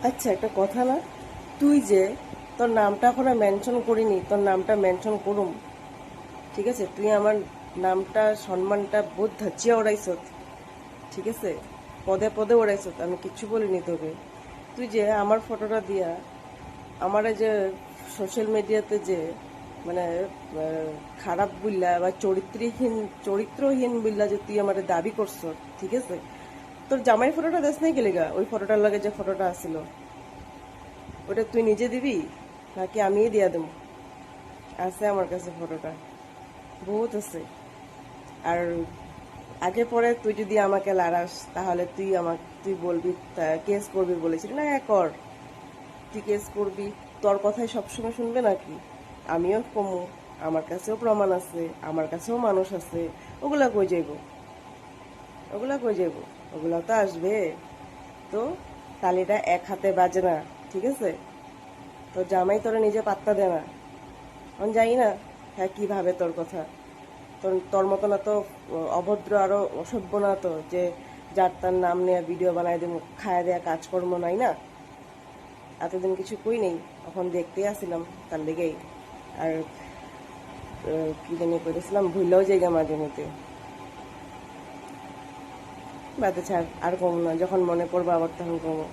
আচ্ছা, একটা কথা না, তুই যে তোর নামটা এখনো মেনশন করিনি, তোর নামটা মেনশন করুম। ঠিক আছে, তুই আমার নামটা সম্মানটা বোধ ধাচিয়া ওড়াইছ। ঠিক আছে, পদে পদে ওড়াইছ, আমি কিচ্ছু বলিনি তোকে। তুই যে আমার ফটোটা দিয়া আমার এই যে সোশ্যাল মিডিয়াতে যে মানে খারাপ বললা বা চরিত্রহীন বললা যে তুই আমার দাবি করছ। ঠিক আছে, তোর জামাই ফটোটা দেশ নাই গেলিগা, ওই ফটোটার লাগে যে ফটোটা আসিল, ওটা তুই নিজে দিবি নাকি আমিই দিয়া দেবো? আছে আমার কাছে ফটোটা, বহুত আছে। আর আগে পরে তুই যদি আমাকে লাড়াস তাহলে তুই বলবি কেস করবি বলেছিলি না, হ্যাঁ কর, তুই কেস করবি। তোর কথাই সবসময় শুনবে নাকি? আমিও কমু, আমার কাছেও প্রমাণ আছে, আমার কাছেও মানুষ আছে। ওগুলা কই যাইব? ওগুলা কই যাইব? ওগুলা তো আসবে। তো তালিটা এক হাতে বাজে না। ঠিক আছে, তোর জামাই তোরা নিজে পাত্তা দে না। আমি জানি না হ্যাঁ কি ভাবে তোর কথা। তোর তোর মতো না তো অভদ্র আরো অসভ্য না তো, যে যার তার নাম নিয়ে ভিডিও বানাই দেবো, খায়া দেয়া কাজকর্ম নাই না। এতদিন কিছু কই নেই, এখন দেখতেই আসিলাম তার লেগেই। আর কি জানি করেছিলাম, ভুলেও জায়গা মাঝে মধ্যে। বাদে ছাড়, আর কম না, যখন মনে পড়বো আবার তখন কমো।